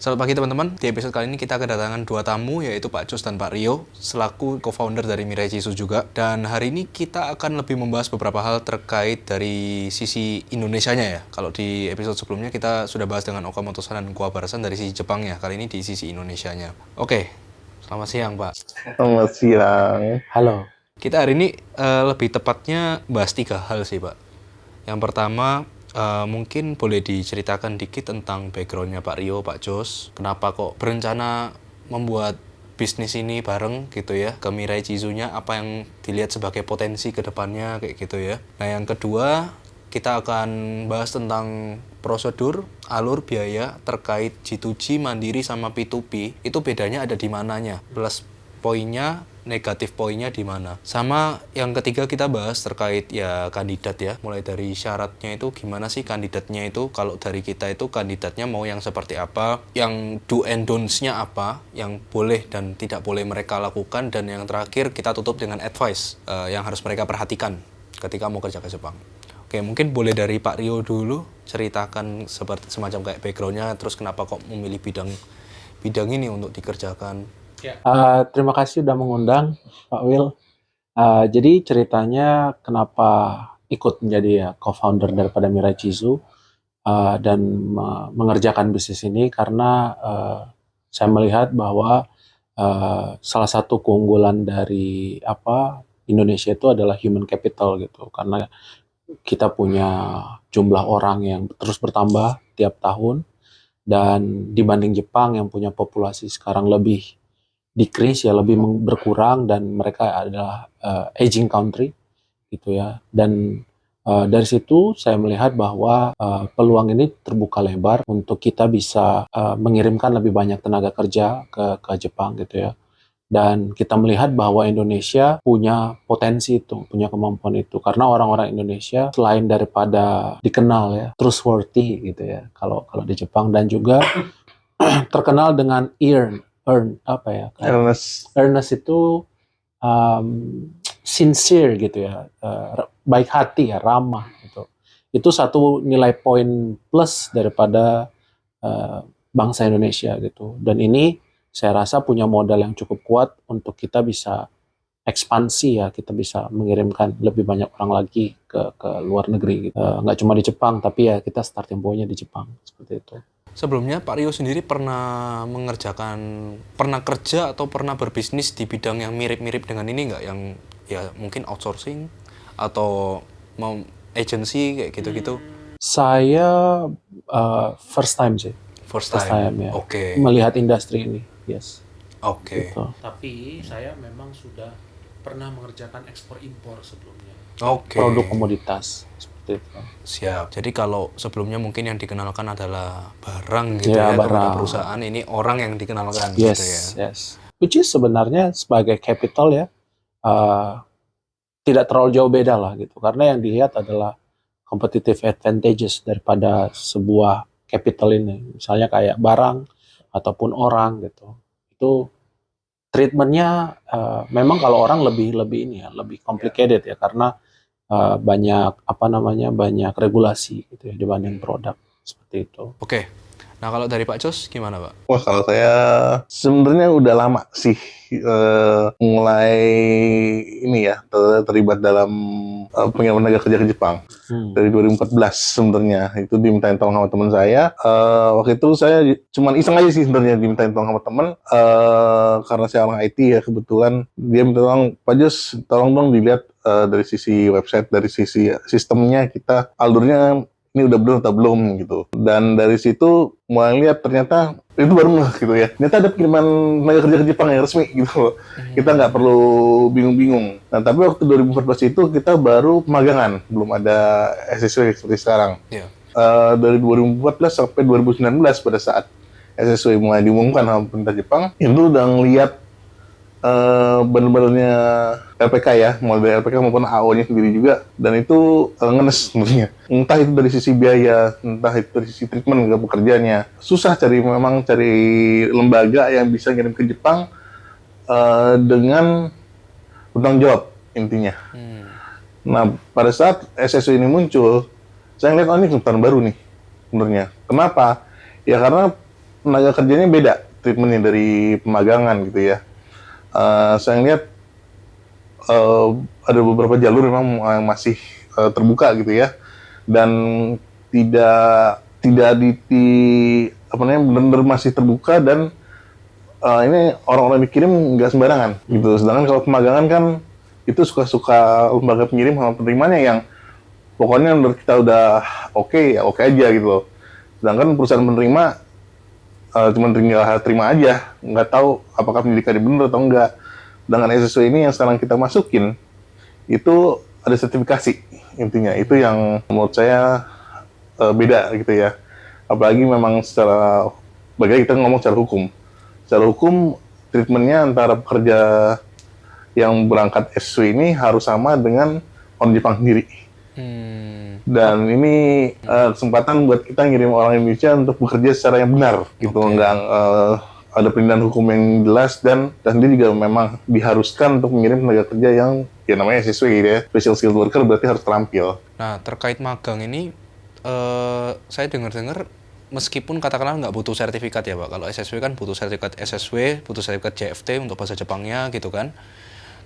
Selamat pagi teman-teman, di episode kali ini kita kedatangan dua tamu yaitu Pak Jos dan Pak Rio selaku co-founder dari Mirai Chisu juga. Dan hari ini kita akan lebih membahas beberapa hal terkait dari sisi Indonesianya ya. Kalau di episode sebelumnya kita sudah bahas dengan Okamoto-san dan Kuwabara-san dari sisi Jepang ya, kali ini di sisi Indonesianya. Oke, selamat siang Pak. Selamat siang. Halo. Kita hari ini lebih tepatnya bahas 3 hal sih Pak. Yang pertama, mungkin boleh diceritakan dikit tentang backgroundnya Pak Rio, Pak Jos. Kenapa kok berencana membuat bisnis ini bareng gitu ya, ke Mirai Chisu-nya, apa yang dilihat sebagai potensi ke depannya kayak gitu ya. Nah yang kedua, kita akan bahas tentang prosedur, alur biaya terkait G2G, Mandiri sama P2P. Itu bedanya ada di mananya, plus poinnya, negatif poinnya di mana. Sama yang ketiga kita bahas terkait ya kandidat ya. Mulai dari syaratnya itu gimana sih kandidatnya itu. Kalau dari kita itu kandidatnya mau yang seperti apa. Yang do and don'ts-nya apa. Yang boleh dan tidak boleh mereka lakukan. Dan yang terakhir kita tutup dengan advice yang harus mereka perhatikan ketika mau kerja ke Jepang. Oke, mungkin boleh dari Pak Rio dulu. Ceritakan seperti semacam kayak background-nya. Terus kenapa kok memilih bidang ini untuk dikerjakan. Terima kasih sudah mengundang Pak Will. Jadi ceritanya kenapa ikut menjadi co-founder daripada Mirai Chisu dan mengerjakan bisnis ini karena saya melihat bahwa salah satu keunggulan dari Indonesia itu adalah human capital gitu, karena kita punya jumlah orang yang terus bertambah tiap tahun, dan dibanding Jepang yang punya populasi sekarang lebih decrease ya, lebih berkurang, dan mereka adalah aging country gitu ya. Dan dari situ saya melihat bahwa peluang ini terbuka lebar untuk kita bisa mengirimkan lebih banyak tenaga kerja ke Jepang gitu ya. Dan kita melihat bahwa Indonesia punya potensi itu, punya kemampuan itu, karena orang-orang Indonesia selain daripada dikenal ya trustworthy gitu ya kalau di Jepang, dan juga terkenal dengan earnest itu sincere gitu ya, baik hati ya, ramah gitu. Itu satu nilai poin plus daripada bangsa Indonesia gitu. Dan ini saya rasa punya modal yang cukup kuat untuk kita bisa ekspansi ya, kita bisa mengirimkan lebih banyak orang lagi ke luar negeri gitu. Nggak cuma di Jepang, tapi ya kita starting point-nya di Jepang seperti itu. Sebelumnya Pak Rio sendiri pernah kerja atau pernah berbisnis di bidang yang mirip-mirip dengan ini nggak? Yang ya mungkin outsourcing atau mau agency kayak gitu-gitu? Saya first time sih. First time ya. Oke. Melihat industri ini, yes. Oke. Gitu. Tapi saya memang sudah pernah mengerjakan ekspor impor sebelumnya. Oke. Produk komoditas seperti itu. Siap. Jadi kalau sebelumnya mungkin yang dikenalkan adalah barang gitu Ya, kepada barang. perusahaan, ini orang yang dikenalkan Yes, gitu ya. yes. Which is sebenarnya sebagai capital ya, tidak terlalu jauh beda lah gitu. Karena yang dilihat adalah competitive advantages daripada sebuah capital ini. Misalnya kayak barang ataupun orang gitu. Itu treatmentnya memang kalau orang lebih ini ya, lebih complicated ya, karena banyak regulasi gitu ya dibanding produk seperti itu. Oke. Nah kalau dari Pak Jos gimana Pak? Wah, kalau saya sebenarnya udah lama sih mulai ini ya terlibat dalam pengiriman tenaga kerja ke Jepang. Dari 2014 sebenarnya itu dimintain tolong sama teman saya. Waktu itu saya cuman iseng aja sih sebenarnya dimintain tolong sama teman, karena saya orang IT ya, kebetulan dia minta tolong, Pak Jos tolong dong dilihat dari sisi website, dari sisi sistemnya kita alurnya ini udah benar atau belum gitu. Dan dari situ mulai lihat ternyata itu baru gitu ya. Ternyata ada pengiriman tenaga kerja ke Jepang yang resmi gitu. Kita nggak perlu bingung-bingung. Nah, tapi waktu 2014 itu kita baru pemagangan, belum ada SSW seperti sekarang. Iya. Dari 2014 sampai 2019 pada saat SSW mulai diumumkan sama pemerintah Jepang, itu udah ngelihat benar-benarnya LPK ya, mulai dari LPK maupun AO-nya sendiri juga, dan itu ngenes sebenarnya. Entah itu dari sisi biaya, entah itu dari sisi treatment ke pekerjaannya. Susah cari lembaga yang bisa ngirim ke Jepang dengan bertanggung jawab intinya. Nah, pada saat SSW ini muncul, saya ngeliat ini kesempatan baru nih sebenarnya. Kenapa? Ya karena tenaga kerjanya beda treatmentnya dari pemagangan gitu ya. Saya lihat ada beberapa jalur memang yang masih terbuka gitu ya, dan tidak apa namanya, benar-benar masih terbuka, dan ini orang-orang dikirim nggak sembarangan gitu. Sedangkan kalau pemagangan kan itu suka-suka lembaga pengirim sama penerimanya yang pokoknya menurut kita udah oke, ya oke aja gitu loh. Sedangkan perusahaan penerima cuma tinggal terima aja, nggak tahu apakah pendidikannya benar atau enggak. Dengan SSW ini yang sekarang kita masukin, itu ada sertifikasi intinya. Itu yang menurut saya beda gitu ya. Apalagi memang secara, bagaimana kita ngomong secara hukum. Secara hukum, treatmentnya antara pekerja yang berangkat SSW ini harus sama dengan orang Jepang sendiri. Dan ini kesempatan buat kita ngirim orang Indonesia untuk bekerja secara yang benar gitu. Nggak ada perlindungan hukum yang jelas, dan dia juga memang diharuskan untuk mengirim tenaga kerja yang ya namanya SSW gitu ya, special skilled worker, berarti harus terampil. Nah, terkait magang ini, saya dengar-dengar meskipun katakanlah nggak butuh sertifikat ya Pak, kalau SSW kan butuh sertifikat SSW, butuh sertifikat JFT untuk bahasa Jepangnya gitu kan.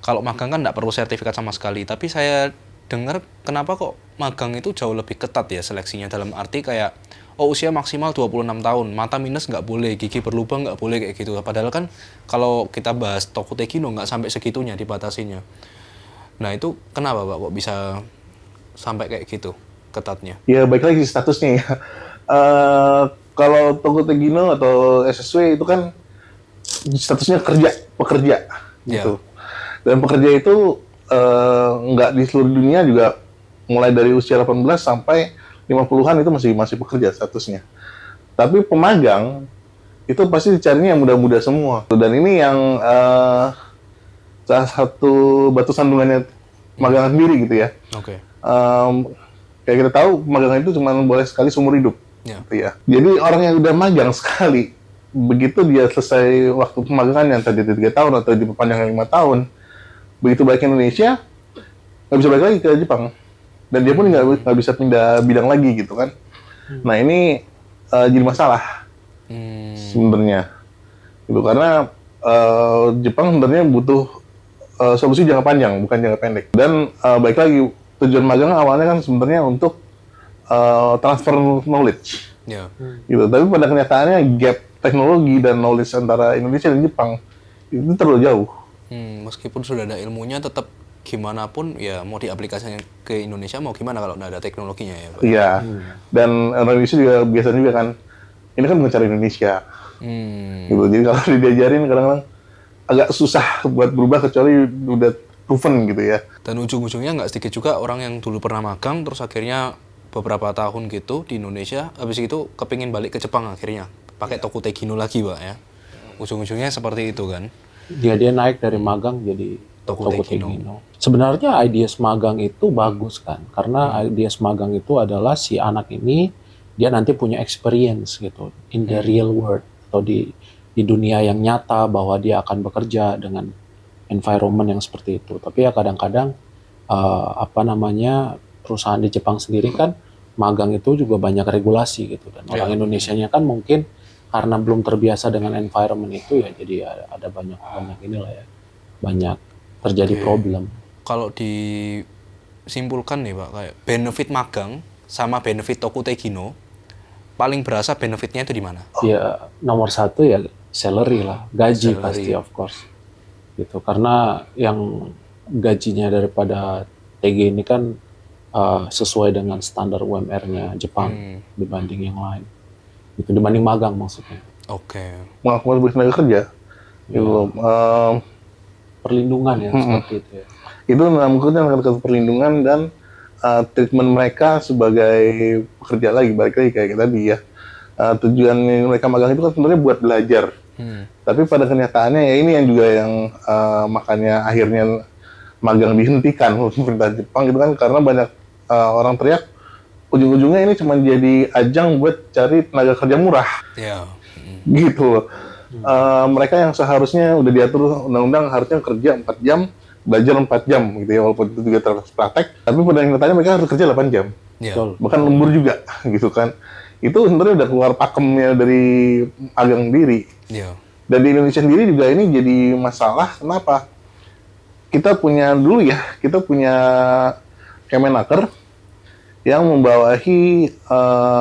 Kalau magang kan nggak perlu sertifikat sama sekali, tapi saya dengar kenapa kok magang itu jauh lebih ketat ya seleksinya, dalam arti kayak usia maksimal 26 tahun, mata minus nggak boleh, gigi berlubang nggak boleh kayak gitu. Padahal kan kalau kita bahas Tokutegino nggak sampai segitunya dibatasinya. Nah itu kenapa Pak kok bisa sampai kayak gitu ketatnya? Ya baik lagi statusnya ya. Kalau Tokutegino atau SSW itu kan statusnya pekerja gitu. Dan pekerja itu nggak di seluruh dunia juga, mulai dari usia 18 sampai 50-an itu masih pekerja statusnya. Tapi pemagang itu pasti dicarinya yang muda-muda semua. Dan ini yang salah satu batu sandungannya pemagangan sendiri gitu ya. Kayak kita tahu pemagangan itu cuma boleh sekali seumur hidup. Gitu ya. Jadi orang yang udah magang sekali, begitu dia selesai waktu pemagangannya, entah dia 3 tahun atau diperpanjang 5 tahun, begitu balik ke Indonesia, nggak bisa balik lagi ke Jepang. Dan dia pun nggak bisa pindah bidang lagi gitu kan. Nah ini jadi masalah sebenarnya. Gitu, karena Jepang sebenarnya butuh solusi jangka panjang, bukan jangka pendek. Dan balik lagi, tujuan magang awalnya kan sebenarnya untuk transfer knowledge. Gitu. Tapi pada kenyataannya gap teknologi dan knowledge antara Indonesia dan Jepang itu terlalu jauh. Meskipun sudah ada ilmunya, tetap gimana pun ya mau diaplikasikan ke Indonesia mau gimana kalau nggak ada teknologinya ya Pak? Iya, dan orang Indonesia juga biasanya juga kan, ini kan bukan cara Indonesia. Gitu. Jadi kalau diajarin kadang-kadang agak susah buat berubah kecuali udah proven gitu ya. Dan ujung-ujungnya nggak sedikit juga orang yang dulu pernah magang terus akhirnya beberapa tahun gitu di Indonesia, habis itu kepingin balik ke Jepang akhirnya pakai Tokutegino lagi Pak ya. Ujung-ujungnya seperti itu kan. Dia naik dari magang jadi Tokutegino. Sebenarnya ideas magang itu bagus kan, karena ideas magang itu adalah si anak ini dia nanti punya experience gitu in the real world atau di dunia yang nyata, bahwa dia akan bekerja dengan environment yang seperti itu. Tapi ya kadang-kadang perusahaan di Jepang sendiri kan magang itu juga banyak regulasi gitu, dan orang Indonesianya kan mungkin karena belum terbiasa dengan environment itu ya, jadi ada banyak inilah ya, banyak terjadi problem. Kalau disimpulkan nih Pak, kayak benefit magang sama benefit Tokutegino, paling berasa benefitnya itu di mana? Ya nomor satu ya salary lah, gaji pasti of course. Gitu, karena yang gajinya daripada TG ini kan sesuai dengan standar UMR-nya Jepang dibanding yang lain. Itu dibanding magang maksudnya. Mengaku sebagai tenaga kerja. Gitu. Perlindungan ya seperti itu ya. Itu menurut perlindungan dan treatment mereka sebagai pekerja lagi, balik lagi kayak tadi ya. Tujuan mereka magang itu kan sebenarnya buat belajar. Tapi pada kenyataannya ya ini yang juga yang makanya akhirnya magang dihentikan oleh pemerintah Jepang gitu kan, karena banyak orang teriak ujung-ujungnya ini cuma jadi ajang buat cari tenaga kerja murah. Gitu loh. Mereka yang seharusnya udah diatur undang-undang harusnya kerja 4 jam, belajar 4 jam gitu ya, walaupun itu juga terpraktek, tapi pada kenyataannya mereka harus kerja 8 jam. Bahkan lembur juga gitu kan. itu sebenarnya udah keluar pakemnya dari magang sendiri. Iya. Dan di Indonesia sendiri juga ini jadi masalah. Kenapa? Kita punya Kemenaker yang membawahi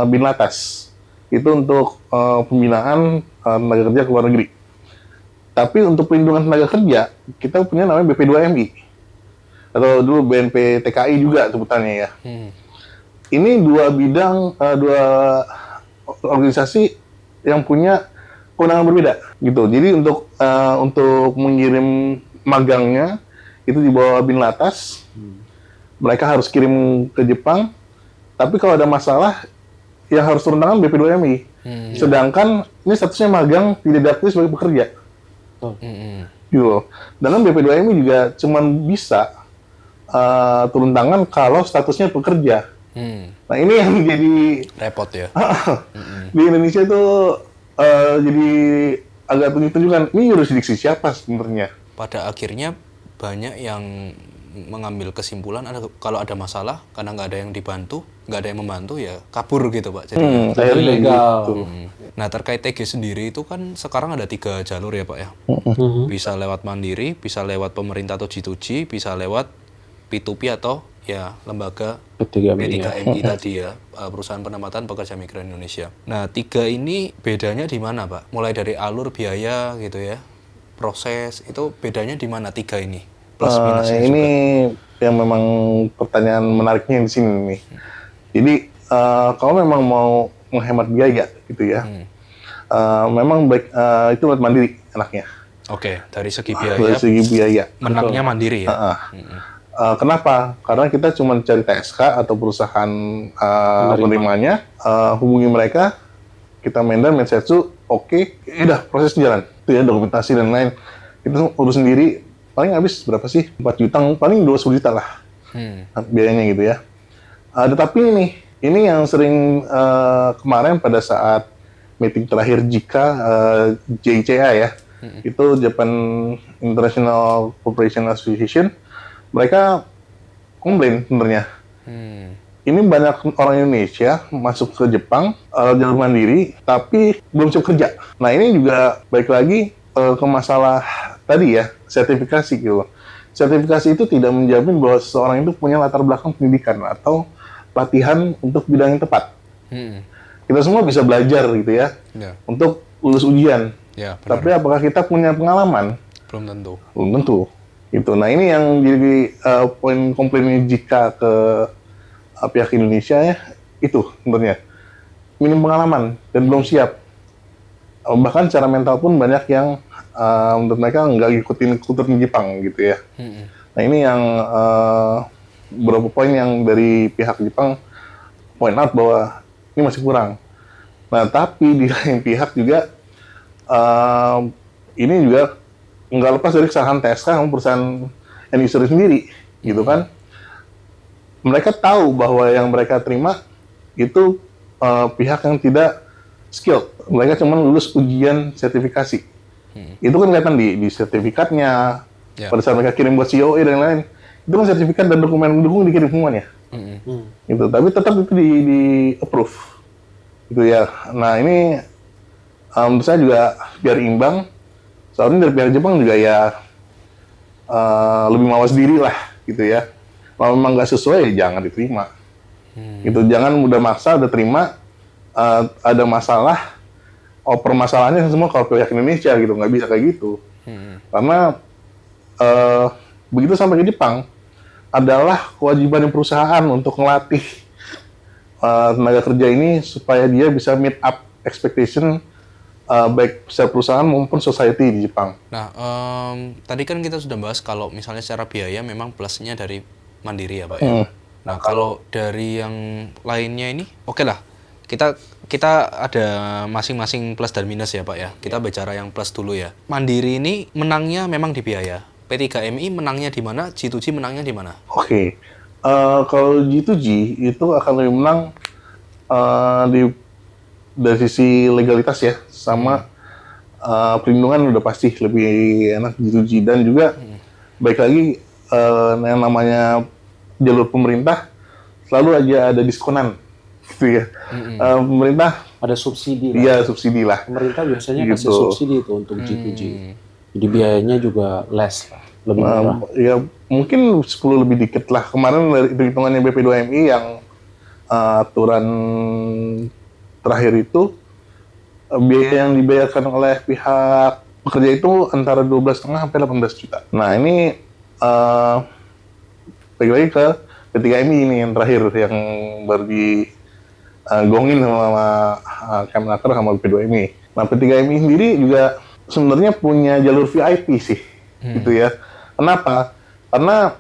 Binlatas. Itu untuk pembinaan tenaga kerja ke luar negeri. Tapi untuk perlindungan tenaga kerja, kita punya namanya BP2MI. Atau dulu BNP TKI juga sebutannya ya. Ini dua bidang, dua organisasi yang punya kewenangan berbeda gitu. Jadi untuk mengirim magangnya itu di bawah Binlatas, mereka harus kirim ke Jepang. Tapi kalau ada masalah, yang harus turun tangan BP2MI. Sedangkan ini statusnya magang, tidak diakui sebagai pekerja. Gitu loh. Dan BP2MI juga cuma bisa turun tangan kalau statusnya pekerja. Nah ini yang jadi Repot ya. di Indonesia itu jadi agak tunjuk-tunjukkan ini jurisdiksi siapa sebenarnya. Pada akhirnya banyak yang mengambil kesimpulan kalau ada masalah karena nggak ada yang dibantu, nggak ada yang membantu ya kabur gitu Pak. Jadi Kayak ilegal. gitu. Nah terkait TG sendiri itu kan sekarang ada 3 jalur ya Pak ya. Bisa lewat mandiri, bisa lewat pemerintah atau G2G, bisa lewat P2P atau ya lembaga P3MI. P3MI tadi ya, perusahaan penempatan pekerja migran Indonesia. Nah 3 ini bedanya di mana Pak? Mulai dari alur biaya gitu ya, proses itu bedanya di mana 3 ini? Plus minusnya Ini juga. yang memang pertanyaan menariknya di sini nih. Jadi kalau memang mau menghemat biaya gitu ya, memang baik itu buat mandiri anaknya. Oke, dari segi Dari biaya segi biaya. menangnya mandiri ya. Kenapa? Karena kita cuma cari TSK atau perusahaan penerimanya, hubungi mereka, kita main setsu, oke, udah proses jalan. Itu ya dokumentasi dan lain. Kita urus sendiri, paling habis berapa sih? 4 juta, paling 20 juta lah biayanya gitu ya. Tetapi ini yang sering kemarin pada saat meeting terakhir JICA, JICA ya, itu Japan International Corporation Association, mereka komplain sebenarnya. Ini banyak orang Indonesia masuk ke Jepang jalur mandiri, tapi belum siap kerja. Nah ini juga balik lagi ke masalah tadi ya, sertifikasi gitu. Sertifikasi itu tidak menjamin bahwa seseorang itu punya latar belakang pendidikan atau pelatihan untuk bidang yang tepat. Kita semua bisa belajar gitu ya, untuk lulus ujian. Ya, benar. Tapi apakah kita punya pengalaman? Belum tentu. Belum tentu. Gitu. Nah ini yang jadi poin komplainnya jika ke pihak Indonesia ya, itu sebenarnya minim pengalaman dan belum siap. Bahkan secara mental pun banyak yang menurut mereka nggak ngikutin kultur Jepang gitu ya. Nah ini yang beberapa poin yang dari pihak Jepang point out bahwa ini masih kurang. Nah tapi di lain pihak juga ini juga nggak lepas dari kesalahan TSK sama perusahaan end user sendiri, gitu kan? Mereka tahu bahwa yang mereka terima itu pihak yang tidak skilled. Mereka cuma lulus ujian sertifikasi. Itu kan kelihatan di sertifikatnya. Pada saat mereka kirim buat COE dan lain-lain, itu kan sertifikat dan dokumen mendukung dikirim semuanya. Gitu. Tapi tetap itu di approve, gitu ya. Nah ini menurut saya juga biar imbang. Soalnya dari pihak Jepang juga ya lebih mawas diri lah gitu ya. Kalau memang nggak sesuai ya jangan diterima. Gitu, jangan mudah maksa udah terima ada masalah. Permasalahannya semua kalau pihak Indonesia gitu, nggak bisa kayak gitu. Karena begitu sampai ke Jepang adalah kewajiban perusahaan untuk melatih tenaga kerja ini supaya dia bisa meet up expectation baik secara perusahaan maupun society di Jepang. Nah, tadi kan kita sudah bahas kalau misalnya secara biaya memang plusnya dari mandiri ya Pak ya. Nah, kalau dari yang lainnya ini, oke lah. Kita ada masing-masing plus dan minus ya Pak ya. Kita bicara yang plus dulu ya. Mandiri ini menangnya memang di biaya. P3MI menangnya di mana? G2G menangnya di mana? Oke. Kalau G2G itu akan lebih menang dari sisi legalitas ya, sama perlindungan udah pasti lebih enak G2G, dan juga baik lagi yang namanya jalur pemerintah selalu aja ada diskonan gitu ya. Pemerintah Ada subsidi lah. ya subsidi lah. Pemerintah biasanya kasih Gitu. subsidi itu untuk G2G. Jadi biayanya juga less lah, lebih murah. Ya mungkin 10 lebih dikit lah. Kemarin dari hitungannya BP2MI yang aturan terakhir itu biaya yang dibayarkan oleh pihak pekerja itu antara 12,5 sampai 18 juta. Nah ini balik lagi ke P3MI ini yang terakhir yang baru digongin sama Kemenaker sama P2MI. Nah P3MI sendiri juga sebenarnya punya jalur VIP sih, gitu ya. Kenapa? Karena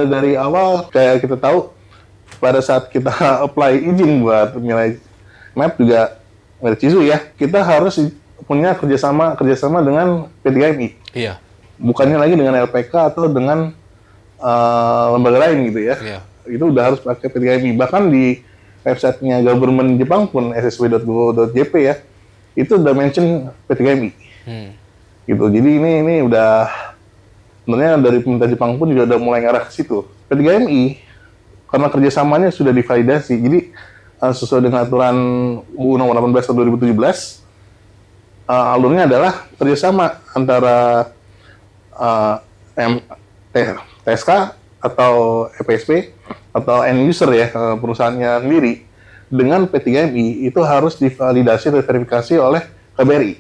dari awal kayak kita tahu pada saat kita apply izin buat Mirai Map juga Mirai Cizu ya, kita harus punya kerjasama dengan P3MI. Iya. Bukannya lagi dengan LPK atau dengan lembaga lain gitu ya. Iya. Itu udah harus pakai P3MI. Bahkan di websitenya government Jepang pun ssw.go.jp ya, itu udah mention P3MI. Gitu. Jadi ini udah sebenarnya dari pemerintah Jepang pun juga udah mulai ngarah ke situ. P3MI karena kerjasamanya sudah divalidasi, jadi sesuai dengan aturan UU Nomor 18 Tahun 2017, alurnya adalah kerjasama antara TSK atau EPSP atau end user ya, perusahaannya sendiri dengan P3MI itu harus divalidasi dan verifikasi oleh KBRI.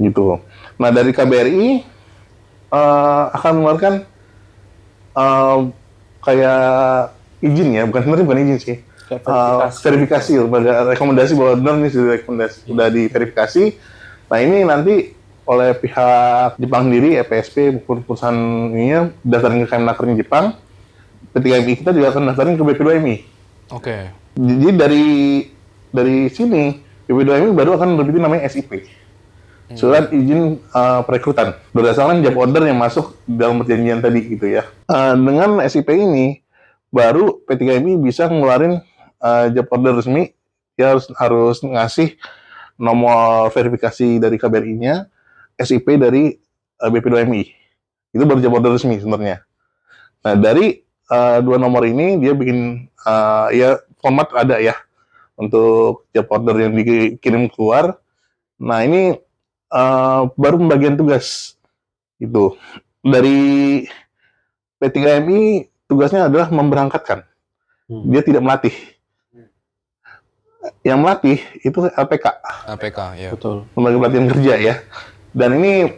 Gitu. Nah dari KBRI akan mengeluarkan kayak izin ya, bukan izin sih, verifikasi, rekomendasi bahwa benar nih sudah diverifikasi. Nah ini nanti oleh pihak Jepang sendiri, EPSP maupun perusahaan ininya daftarin ke Kemenakernya Jepang, P3MI kita juga akan daftarin ke BP2MI. Oke. Jadi dari sini BP2MI baru akan nerbitin namanya SIP. Surat izin perekrutan berdasarkan job order yang masuk dalam perjanjian tadi gitu ya. Dengan SIP ini baru P3MI bisa ngeluarin job order resmi. Dia harus ngasih nomor verifikasi dari KBRI-nya, SIP dari BP2MI. Itu baru job order resmi sebenarnya. Nah dari dua nomor ini dia bikin ya format ada ya untuk job order yang dikirim keluar. Nah ini baru pembagian tugas itu dari P3MI tugasnya adalah memberangkatkan, dia tidak melatih. Yang melatih itu LPK, APK ya. Betul. lembaga pelatihan kerja ya. Dan ini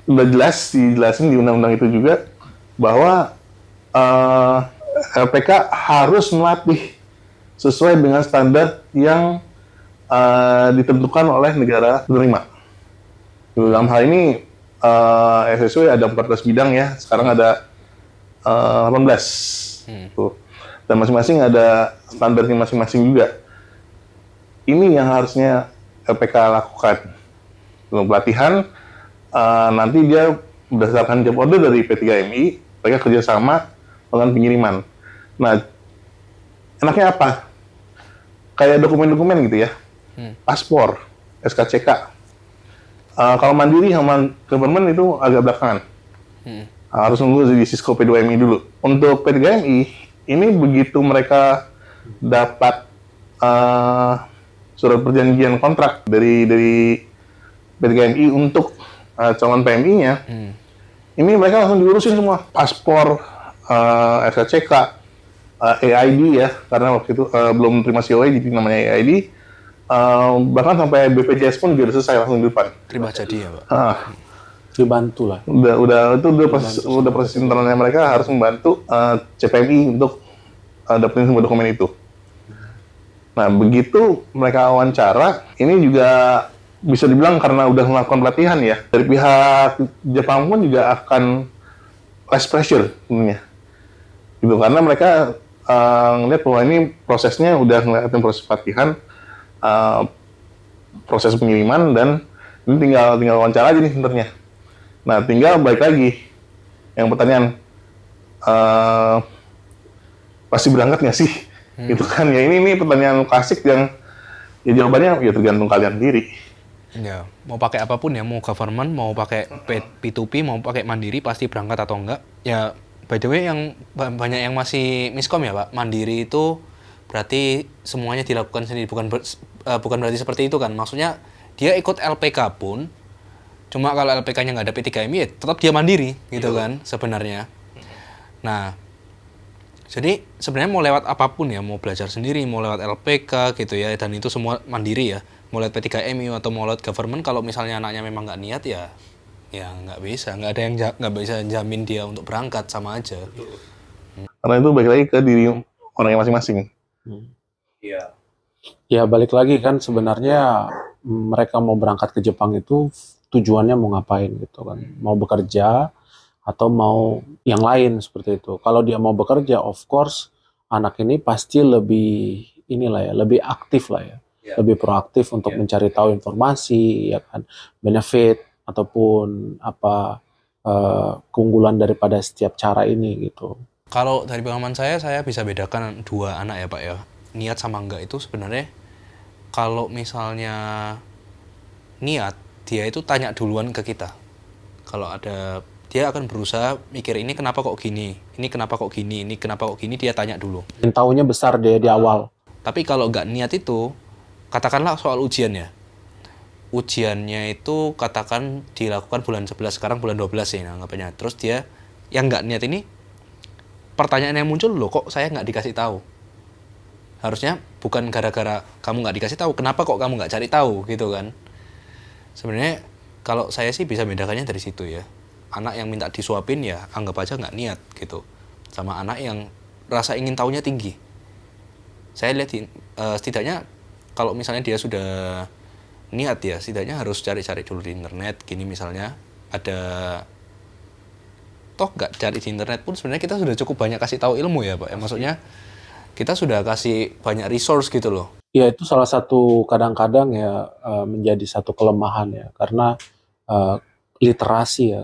sudah jelas dijelasin di undang-undang itu juga bahwa LPK harus melatih sesuai dengan standar yang ditentukan oleh negara penerima. Dalam hal ini SSW ada 14 bidang ya, sekarang ada 18. Tuh. Dan masing-masing ada standarnya masing-masing juga. Ini yang harusnya LPK lakukan. Sebelum pelatihan, nanti dia berdasarkan job order dari P3MI, mereka kerjasama dengan pengiriman. Nah, enaknya apa? Kayak dokumen-dokumen gitu ya, paspor, SKCK. Kalau mandiri sama government itu agak belakangan. Harus nunggu di Cisco P2MI dulu. Untuk P3MI, ini begitu mereka dapat surat perjanjian kontrak dari P3MI untuk calon PMI-nya, ini mereka langsung diurusin semua. Paspor, SKCK, EID ya, karena waktu itu belum terima COE, jadi namanya EID. Bahkan sampai BPJS pun juga selesai langsung di depan. Terima jadi ya, Pak. Dibantu lah. Udah proses internalnya mereka harus membantu CPMI untuk dapetin semua dokumen itu. Nah, begitu mereka wawancara, ini juga bisa dibilang karena udah melakukan pelatihan ya. Dari pihak Jepang pun juga akan less pressure sebenarnya. Gitu, karena mereka ngeliat bahwa ini prosesnya udah ngeliatin proses pelatihan, proses pengiriman, dan ini tinggal wawancara aja nih sebenarnya. Nah, tinggal balik lagi yang pertanyaan, pasti berangkat nggak sih? Itu kan ya, ini pertanyaan klasik yang ya jawabannya ya tergantung kalian sendiri. Ya, mau pakai apapun ya, mau government, mau pakai P2P, mau pakai mandiri, pasti berangkat atau enggak. Ya, by the way, yang banyak yang masih miskom ya, Pak. Mandiri itu berarti semuanya dilakukan sendiri. Bukan berarti seperti itu kan. Maksudnya dia ikut LPK pun, cuma kalau LPK-nya nggak ada P3MI ya tetap dia mandiri gitu kan sebenarnya. Nah, jadi sebenarnya mau lewat apapun ya, mau belajar sendiri, mau lewat LPK gitu ya, dan itu semua mandiri ya. Mau lewat P3MI atau mau lewat government, kalau misalnya anaknya memang nggak niat ya nggak bisa, nggak ada yang nggak bisa jamin dia untuk berangkat, sama aja. Karena itu balik lagi ke diri orangnya masing-masing. Iya. Ya balik lagi kan sebenarnya mereka mau berangkat ke Jepang itu tujuannya mau ngapain gitu kan. Mau bekerja atau mau yang lain seperti itu. Kalau dia mau bekerja, of course anak ini pasti lebih lebih aktif lah ya. Lebih proaktif untuk mencari tahu informasi ya kan, benefit ataupun apa keunggulan daripada setiap cara ini gitu. Kalau dari pengalaman saya bisa bedakan dua anak ya Pak ya. Niat sama enggak itu sebenarnya, kalau misalnya niat, dia itu tanya duluan ke kita. Kalau ada, dia akan berusaha mikir ini kenapa kok gini, ini kenapa kok gini, ini kenapa kok gini, dia tanya dulu. Dan taunya besar deh di awal. Tapi kalau nggak niat itu, katakanlah soal ujian ya. Ujiannya itu katakan dilakukan bulan 11, sekarang bulan 12 sih anggapannya. Terus dia yang nggak niat ini, pertanyaan yang muncul, loh kok saya nggak dikasih tahu? Harusnya bukan gara-gara kamu nggak dikasih tahu, kenapa kok kamu nggak cari tahu gitu kan? Sebenarnya kalau saya sih bisa bedakannya dari situ ya. Anak yang minta disuapin ya anggap aja nggak niat gitu. Sama anak yang rasa ingin tahunya tinggi. Saya lihat setidaknya kalau misalnya dia sudah niat ya, setidaknya harus cari-cari dulu di internet. Gini misalnya ada, toh nggak cari di internet pun sebenarnya kita sudah cukup banyak kasih tahu ilmu ya Pak ya. Maksudnya kita sudah kasih banyak resource gitu loh. Ya itu salah satu kadang-kadang ya menjadi satu kelemahan ya, karena literasi ya,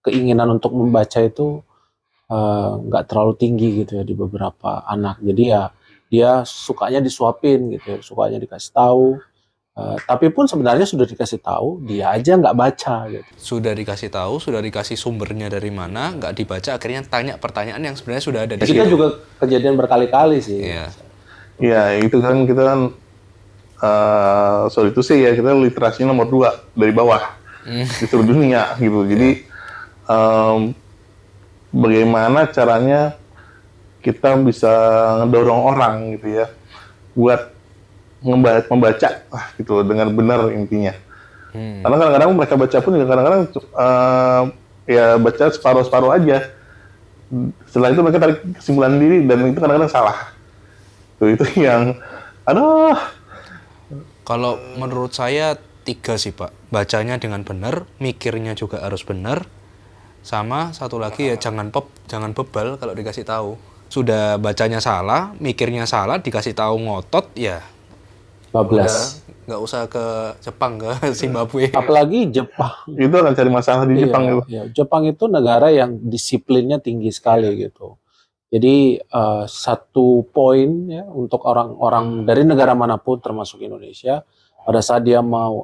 keinginan untuk membaca itu nggak terlalu tinggi gitu ya di beberapa anak. Jadi ya dia sukanya disuapin gitu ya, sukanya dikasih tahu. Tapi pun sebenarnya sudah dikasih tahu, dia aja nggak baca gitu. Sudah dikasih tahu, sudah dikasih sumbernya dari mana, nggak dibaca, akhirnya tanya pertanyaan yang sebenarnya sudah ada di Kita situ. juga kejadian berkali-kali sih. Iya. Ya itu kan kita kan soal itu sih ya, kita literasinya nomor 2 dari bawah di seluruh dunia gitu. Jadi bagaimana caranya kita bisa ngedorong orang gitu ya buat membaca gitu dengan benar intinya. Karena kadang-kadang mereka baca pun juga kadang-kadang ya baca separuh-separuh aja. Setelah itu mereka tarik kesimpulan diri dan itu kadang-kadang salah. Itu yang aduh. Kalau menurut saya 3 sih Pak. Bacanya dengan benar, mikirnya juga harus benar, sama satu lagi ya jangan bebal kalau dikasih tahu. Sudah bacanya salah, mikirnya salah, dikasih tahu ngotot ya Bablas. nggak usah ke Jepang, ke Zimbabwe. Apalagi Jepang. Itu akan cari masalah di Jepang itu. Iya. Jepang itu negara yang disiplinnya tinggi sekali gitu. Jadi satu poin ya untuk orang-orang dari negara manapun termasuk Indonesia, pada saat dia mau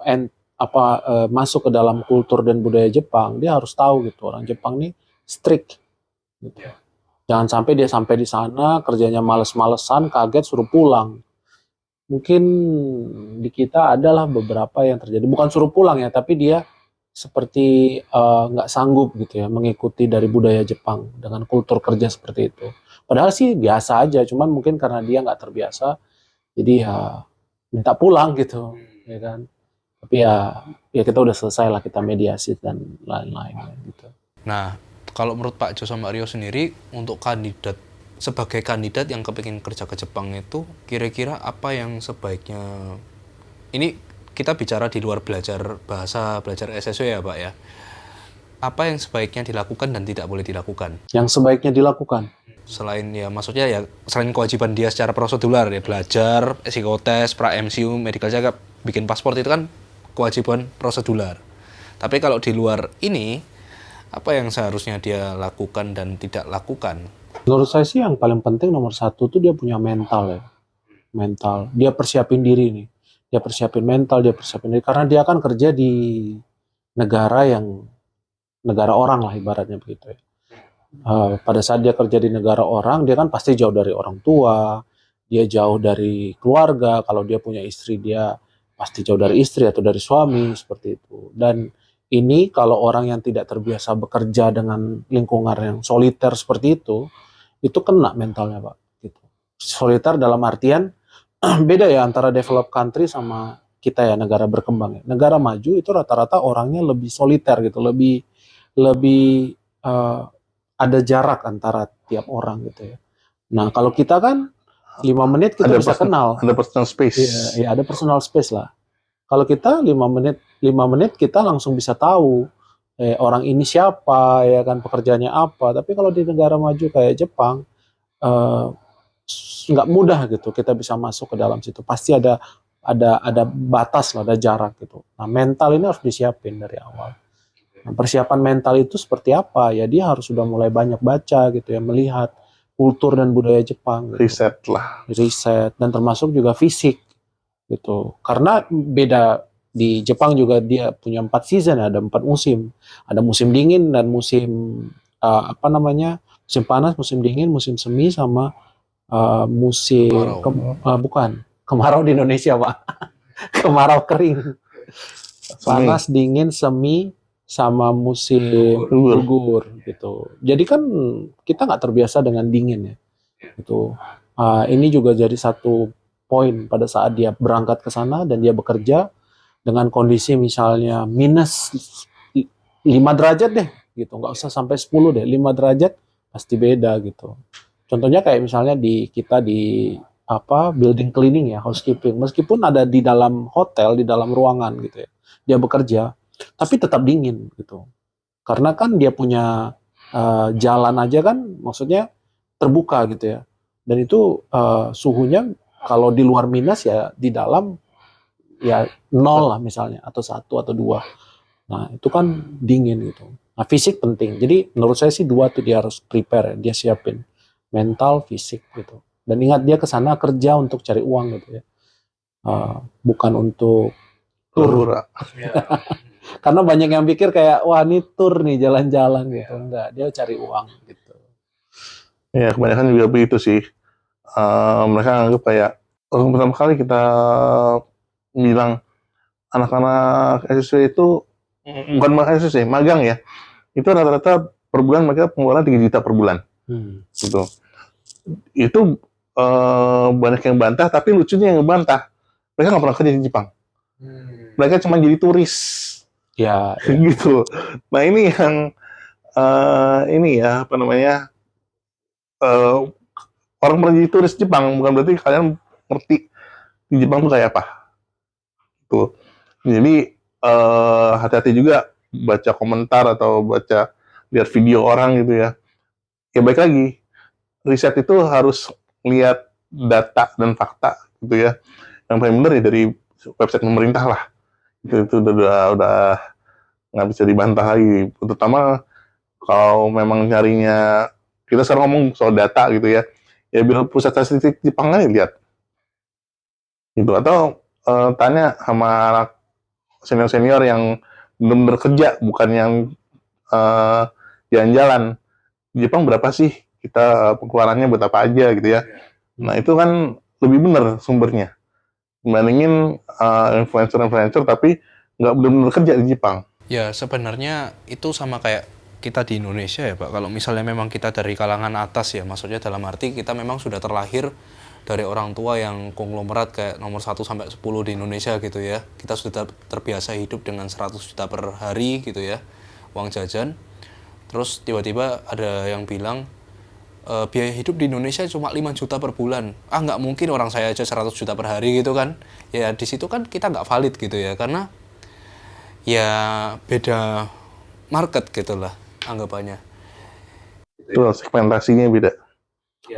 masuk ke dalam kultur dan budaya Jepang, dia harus tahu gitu orang Jepang ini strict gitu. Jangan sampai dia sampai di sana kerjanya males-malesan, kaget suruh pulang. Mungkin di kita adalah beberapa yang terjadi, bukan suruh pulang ya, tapi dia seperti nggak sanggup gitu ya mengikuti dari budaya Jepang dengan kultur kerja seperti itu. Padahal sih biasa aja, cuman mungkin karena dia nggak terbiasa, jadi ya minta pulang gitu, ya kan. Tapi ya kita udah selesai lah, kita mediasi dan lain-lain gitu. Nah, kalau menurut Pak Jo sama Rio sendiri, untuk sebagai kandidat yang kepingin kerja ke Jepang itu, kira-kira apa yang sebaiknya, ini kita bicara di luar belajar bahasa, belajar SSW ya Pak ya, apa yang sebaiknya dilakukan dan tidak boleh dilakukan? Yang sebaiknya dilakukan? Selain ya, maksudnya ya selain kewajiban dia secara prosedural ya, belajar, psikotes, pra-MCU, medical check-up, bikin paspor itu kan kewajiban prosedural. Tapi kalau di luar ini, apa yang seharusnya dia lakukan dan tidak lakukan? Menurut saya sih yang paling penting nomor 1 tuh dia punya mental ya. Mental. Dia persiapin diri nih. Dia persiapin mental, dia persiapin diri. Karena dia akan kerja di negara orang lah ibaratnya begitu ya. Pada saat dia kerja di negara orang, dia kan pasti jauh dari orang tua. dia jauh dari keluarga. Kalau dia punya istri, dia pasti jauh dari istri atau dari suami, seperti itu. Dan ini kalau orang yang tidak terbiasa bekerja dengan lingkungan yang soliter seperti itu kena mentalnya, Pak. Gitu. Soliter dalam artian beda ya antara developed country sama kita ya, negara berkembang ya. Negara maju itu rata-rata orangnya lebih soliter gitu, lebih lebih eh, ada jarak antara tiap orang gitu ya. Nah, kalau kita kan 5 menit kita Ada bisa kenal. ada personal space. Iya, ya ada personal space lah. Kalau kita 5 menit kita langsung bisa tahu orang ini siapa, ya kan, pekerjaannya apa. Tapi kalau di negara maju kayak Jepang, eh, nggak mudah gitu kita bisa masuk ke dalam situ. Pasti ada batas lah, ada jarak gitu. Nah, mental ini harus disiapin dari awal. Nah, persiapan mental itu seperti apa? Ya dia harus sudah mulai banyak baca gitu ya, melihat kultur dan budaya Jepang gitu. Riset dan termasuk juga fisik gitu. Karena beda, di Jepang juga dia punya 4 season, ada 4 musim. Ada musim dingin dan musim apa namanya? Musim panas, musim dingin, musim semi, sama musim bukan kemarau di Indonesia, Pak. Kemarau kering. Panas, dingin, semi, sama musim gugur gitu. Jadi kan kita nggak terbiasa dengan dingin ya. Gitu. Ini juga jadi satu poin pada saat dia berangkat ke sana dan dia bekerja dengan kondisi misalnya minus 5 derajat deh gitu, nggak usah sampai 10 deh, 5 derajat pasti beda gitu. Contohnya kayak misalnya di kita di apa building cleaning ya, housekeeping, meskipun ada di dalam hotel, di dalam ruangan gitu ya, dia bekerja tapi tetap dingin gitu, karena kan dia punya jalan aja kan, maksudnya terbuka gitu ya, dan itu suhunya kalau di luar minus ya, di dalam ya 0 lah misalnya, atau 1 atau 2. Nah itu kan dingin gitu. Nah fisik penting, jadi menurut saya sih 2 tuh dia harus prepare ya, dia siapin mental, fisik gitu. Dan ingat dia ke sana kerja untuk cari uang gitu ya, bukan untuk tur. Karena banyak yang pikir kayak wah ini tur nih, jalan-jalan gitu. Enggak, dia cari uang gitu. Ya kebanyakan juga begitu sih. Mereka anggap kayak pertama kali kita bilang anak-anak SSW itu bukan SSW, magang ya. Itu rata-rata per bulan mereka pengeluaran 3 juta per bulan. Gitu. Itu banyak yang bantah, tapi lucunya yang bantah mereka nggak pernah kerja di Jepang. Mereka cuma jadi turis. Ya. Gitu. Nah ini yang ini ya apa namanya, orang pernah jadi turis Jepang bukan berarti kalian ngerti di Jepang tuh kayak apa. Tuh. Jadi hati-hati juga baca komentar atau lihat video orang gitu ya. Ya baik lagi, riset itu harus lihat data dan fakta gitu ya. Yang paling benar ya dari website pemerintah lah. Itu udah nggak bisa dibantah lagi. Terutama kalau memang nyarinya, kita sekarang ngomong soal data gitu ya. Ya biar pusat statistik Jepang aja lihat. Gitu. Atau tanya sama anak senior-senior yang benar-benar kerja, bukan yang jalan-jalan. Di Jepang berapa sih kita pengeluarannya buat apa aja gitu ya. Nah itu kan lebih benar sumbernya dibandingin influencer-influencer tapi nggak benar-benar kerja di Jepang. Ya sebenarnya itu sama kayak kita di Indonesia ya Pak. Kalau misalnya memang kita dari kalangan atas ya, maksudnya dalam arti kita memang sudah terlahir dari orang tua yang konglomerat kayak nomor 1 sampai 10 di Indonesia gitu ya. Kita sudah terbiasa hidup dengan 100 juta per hari gitu ya, uang jajan. Terus tiba-tiba ada yang bilang biaya hidup di Indonesia cuma 5 juta per bulan. Nggak mungkin, orang saya aja 100 juta per hari gitu kan. Ya di situ kan kita nggak valid gitu ya, karena ya beda market gitu lah anggapannya. Itu segmentasinya beda.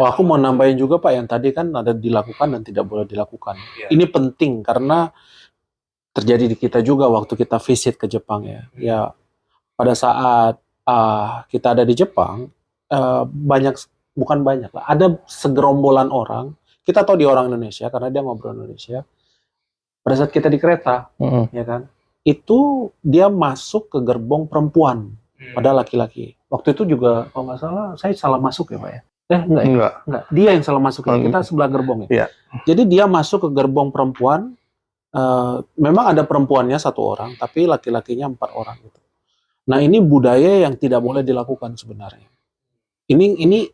Wah, aku mau nambahin juga Pak, yang tadi kan ada dilakukan dan tidak boleh dilakukan. Ini penting karena terjadi di kita juga waktu kita visit ke Jepang ya. Ya pada saat kita ada di Jepang, bukan banyak lah, ada segerombolan orang. Kita tahu dia orang Indonesia karena dia ngobrol Indonesia. Pada saat kita di kereta, ya kan, itu dia masuk ke gerbong perempuan, padahal laki-laki. Waktu itu juga kalau nggak salah saya salah masuk ya Pak ya. Enggak ya? Enggak. Enggak. Dia yang salah masuk ya. Hmm. Kita sebelah gerbong ya. Iya. Jadi dia masuk ke gerbong perempuan. Memang ada perempuannya 1 orang, tapi laki-lakinya 4 orang gitu. Nah, ini budaya yang tidak boleh dilakukan sebenarnya. Ini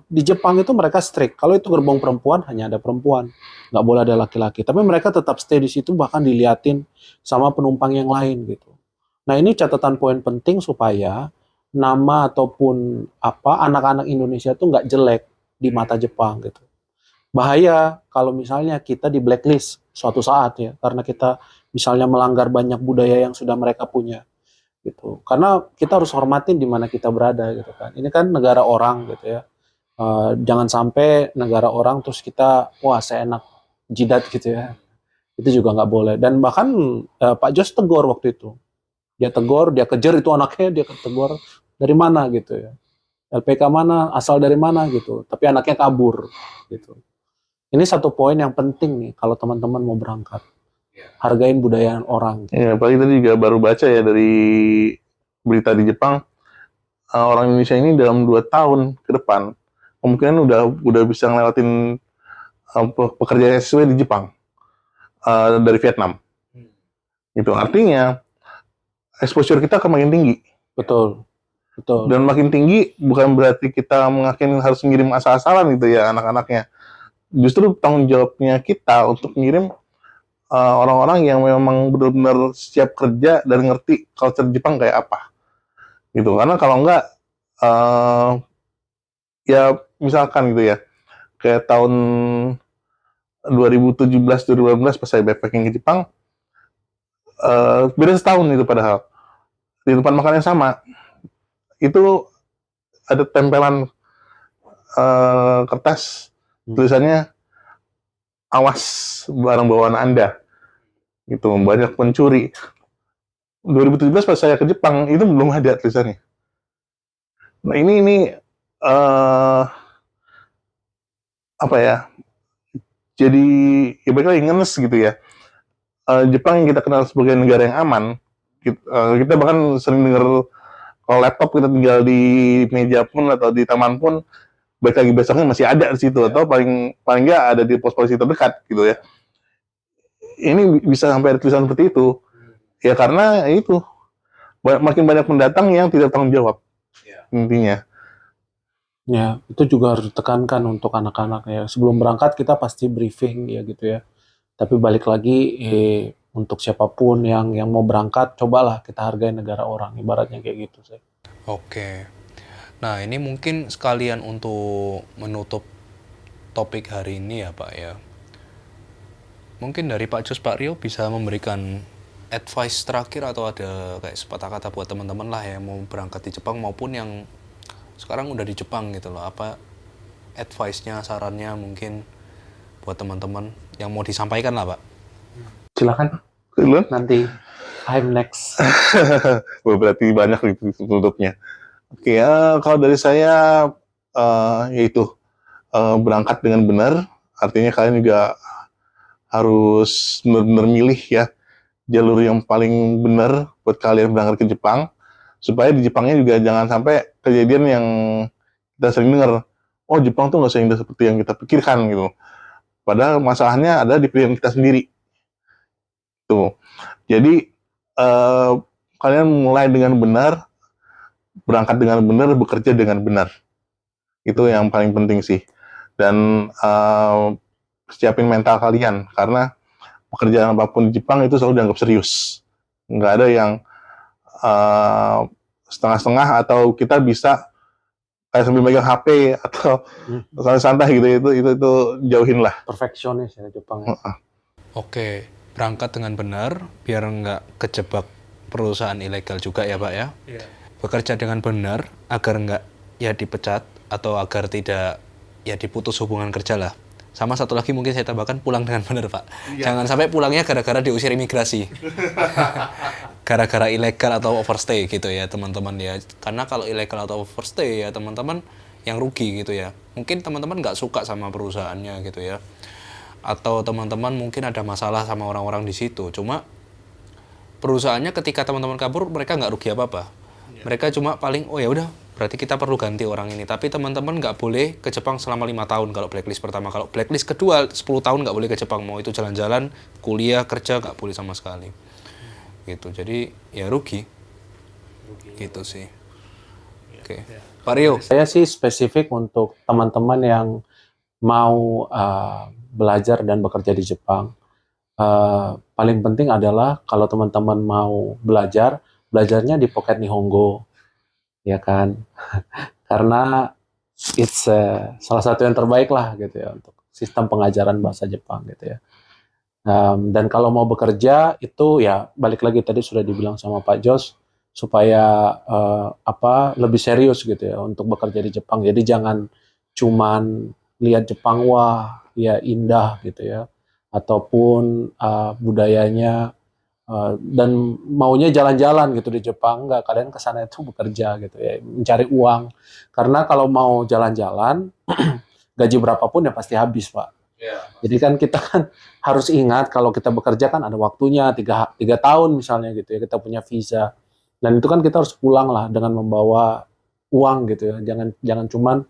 di Jepang itu mereka strict. Kalau itu gerbong perempuan hanya ada perempuan, nggak boleh ada laki-laki. Tapi mereka tetap stay di situ, bahkan diliatin sama penumpang yang lain gitu. Nah, ini catatan poin penting supaya nama ataupun anak-anak Indonesia itu nggak jelek di mata Jepang gitu. Bahaya kalau misalnya kita di blacklist suatu saat ya, karena kita misalnya melanggar banyak budaya yang sudah mereka punya gitu. Karena kita harus hormatin di mana kita berada gitu kan. Ini kan negara orang gitu ya. Jangan sampai negara orang terus kita wah seenak jidat gitu ya. Itu juga nggak boleh. Dan bahkan Pak Jos tegur waktu itu. Dia tegur, dia kejar itu anaknya, dia tegur dari mana gitu ya. LPK mana, asal dari mana gitu. Tapi anaknya kabur gitu. Ini satu poin yang penting nih kalau teman-teman mau berangkat. Hargain budaya orang. Ya, apalagi tadi juga baru baca ya dari berita di Jepang, orang Indonesia ini dalam 2 tahun ke depan kemungkinan udah bisa ngelewatin pekerja SW di Jepang dari Vietnam. Itu artinya exposure kita akan makin tinggi. Betul. Betul. Dan makin tinggi bukan berarti kita makin harus ngirim asal-asalan gitu ya anak-anaknya. Justru tanggung jawabnya kita untuk ngirim orang-orang yang memang benar-benar siap kerja dan ngerti culture Jepang kayak apa. Gitu. Karena kalau enggak ya misalkan gitu ya. Kayak tahun 2017-2018 pas saya backpacking ke Jepang, beda setahun itu padahal. Di tempat makan yang sama, itu ada tempelan kertas tulisannya awas barang bawaan Anda. Gitu, banyak pencuri. 2017 pas saya ke Jepang itu belum ada tulisannya. Nah ini apa ya? Jadi ya baik lagi ngenes gitu ya. Jepang yang kita kenal sebagai negara yang aman, kita bahkan sering dengar kalau laptop kita tinggal di meja pun atau di taman pun, baik lagi besoknya masih ada di situ atau paling nggak ada di pos polisi terdekat gitu ya. Ini bisa sampai ada tulisan seperti itu, ya karena itu makin banyak pendatang yang tidak tanggung jawab intinya. Ya, itu juga harus ditekankan untuk anak-anak ya. Sebelum berangkat kita pasti briefing ya gitu ya. Tapi balik lagi untuk siapapun yang mau berangkat, cobalah kita hargai negara orang, ibaratnya kayak gitu sih. Oke. Nah, ini mungkin sekalian untuk menutup topik hari ini ya Pak ya. Mungkin dari Pak Jos, Pak Rio bisa memberikan advice terakhir atau ada kayak sepatah kata buat teman-teman lah yang mau berangkat di Jepang maupun yang sekarang udah di Jepang gitu loh. Apa advice-nya, sarannya mungkin buat teman-teman yang mau disampaikan lah Pak. Silakan. Duluan? Nanti I'm next. Berarti banyak itu tutupnya. Oke, kalau dari saya yaitu berangkat dengan benar, artinya kalian juga harus benar-benar milih ya jalur yang paling benar buat kalian berangkat ke Jepang, supaya di Jepangnya juga jangan sampai kejadian yang kita sering dengar, oh Jepang tuh nggak seindah seperti yang kita pikirkan gitu. Padahal masalahnya ada di pilihan kita sendiri. Tuh. Jadi kalian mulai dengan benar, berangkat dengan benar, bekerja dengan benar. Itu yang paling penting sih. Dan siapin mental kalian, karena pekerjaan apapun di Jepang itu selalu dianggap serius. Nggak ada yang setengah-setengah atau kita bisa kayak sambil megang HP atau santai-santai gitu. Itu jauhin lah. Perfeksionis ya Jepang. Oke, berangkat dengan benar biar nggak kejebak perusahaan ilegal juga ya Pak ya. Bekerja dengan benar agar nggak ya dipecat atau agar tidak ya diputus hubungan kerja lah. Sama satu lagi mungkin saya tambahkan, pulang dengan benar Pak. Jangan sampai pulangnya gara-gara diusir imigrasi. Gara-gara ilegal atau overstay gitu ya teman-teman ya. Karena kalau ilegal atau overstay ya teman-teman yang rugi gitu ya. Mungkin teman-teman nggak suka sama perusahaannya gitu ya. Atau teman-teman mungkin ada masalah sama orang-orang di situ. Cuma perusahaannya ketika teman-teman kabur mereka nggak rugi apa-apa. Mereka cuma paling oh ya udah berarti kita perlu ganti orang ini. Tapi teman-teman nggak boleh ke Jepang selama 5 tahun kalau blacklist pertama. Kalau blacklist kedua 10 tahun nggak boleh ke Jepang. Mau itu jalan-jalan, kuliah, kerja nggak boleh sama sekali. Gitu. Jadi ya rugi. Gitu sih. Oke. Pak Rio. Saya sih spesifik untuk teman-teman yang mau belajar dan bekerja di Jepang. Paling penting adalah kalau teman-teman mau belajarnya di Pocket Nihongo, ya kan? Karena it's salah satu yang terbaik lah gitu ya untuk sistem pengajaran bahasa Jepang gitu ya. Dan kalau mau bekerja itu ya balik lagi tadi sudah dibilang sama Pak Jos supaya lebih serius gitu ya untuk bekerja di Jepang. Jadi jangan cuman lihat Jepang wah ya indah gitu ya ataupun budayanya dan maunya jalan-jalan gitu di Jepang. Enggak, kalian kesana itu bekerja gitu ya, mencari uang. Karena kalau mau jalan-jalan gaji berapapun ya pasti habis, Pak. Jadi kan kita kan harus ingat kalau kita bekerja kan ada waktunya 3 tahun misalnya gitu ya, kita punya visa. Dan itu kan kita harus pulang lah dengan membawa uang gitu ya. Jangan cuman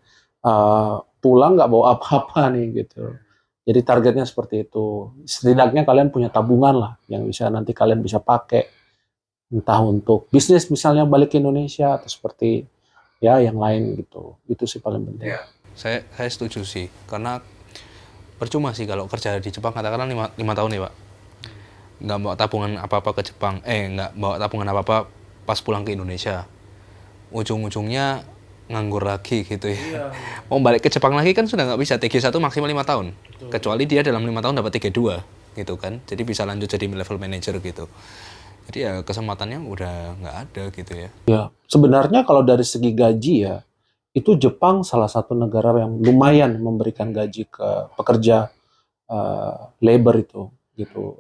pulang nggak bawa apa-apa nih gitu. Jadi targetnya seperti itu. Setidaknya kalian punya tabungan lah yang bisa nanti kalian bisa pakai entah untuk bisnis misalnya balik ke Indonesia atau seperti ya yang lain gitu. Itu sih paling penting. Saya setuju sih, karena percuma sih kalau kerja di Jepang katakanlah 5 tahun ya Pak. Nggak bawa tabungan apa-apa ke Jepang, nggak bawa tabungan apa-apa pas pulang ke Indonesia. Ujung-ujungnya nganggur lagi gitu ya. Mau balik ke Jepang lagi kan sudah nggak bisa, TG1 maksimal 5 tahun. Kecuali dia dalam 5 tahun dapat TG2 gitu kan. Jadi bisa lanjut jadi level manager gitu. Jadi ya kesempatannya udah nggak ada gitu ya. Ya, sebenarnya kalau dari segi gaji ya, itu Jepang salah satu negara yang lumayan memberikan gaji ke pekerja labor itu gitu.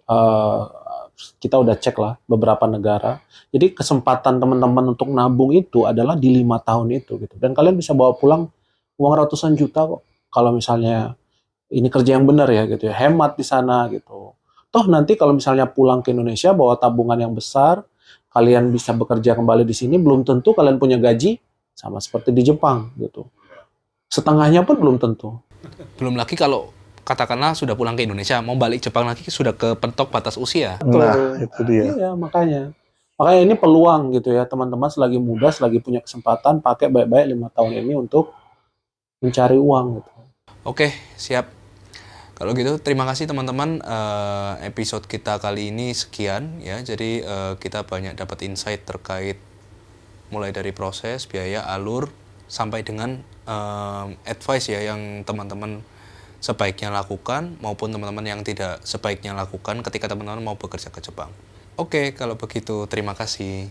Kita udah cek lah beberapa negara. Jadi kesempatan teman-teman untuk nabung itu adalah di 5 tahun itu gitu. Dan kalian bisa bawa pulang uang ratusan juta kok. Kalau misalnya ini kerja yang benar ya gitu ya, hemat di sana gitu. Toh nanti kalau misalnya pulang ke Indonesia bawa tabungan yang besar, kalian bisa bekerja kembali di sini, belum tentu kalian punya gaji sama seperti di Jepang gitu. Setengahnya pun belum tentu. Belum lagi kalau katakanlah sudah pulang ke Indonesia, mau balik Jepang lagi sudah kepentok batas usia. Nah, itu dia. Iya, makanya. Makanya ini peluang gitu ya, teman-teman selagi muda, selagi punya kesempatan, pakai baik-baik 5 tahun ini untuk mencari uang gitu. Oke, siap. Kalau gitu terima kasih teman-teman, episode kita kali ini sekian ya. Jadi kita banyak dapat insight terkait mulai dari proses, biaya, alur sampai dengan advice ya yang teman-teman sebaiknya lakukan maupun teman-teman yang tidak sebaiknya lakukan ketika teman-teman mau bekerja ke Jepang. Oke, kalau begitu terima kasih.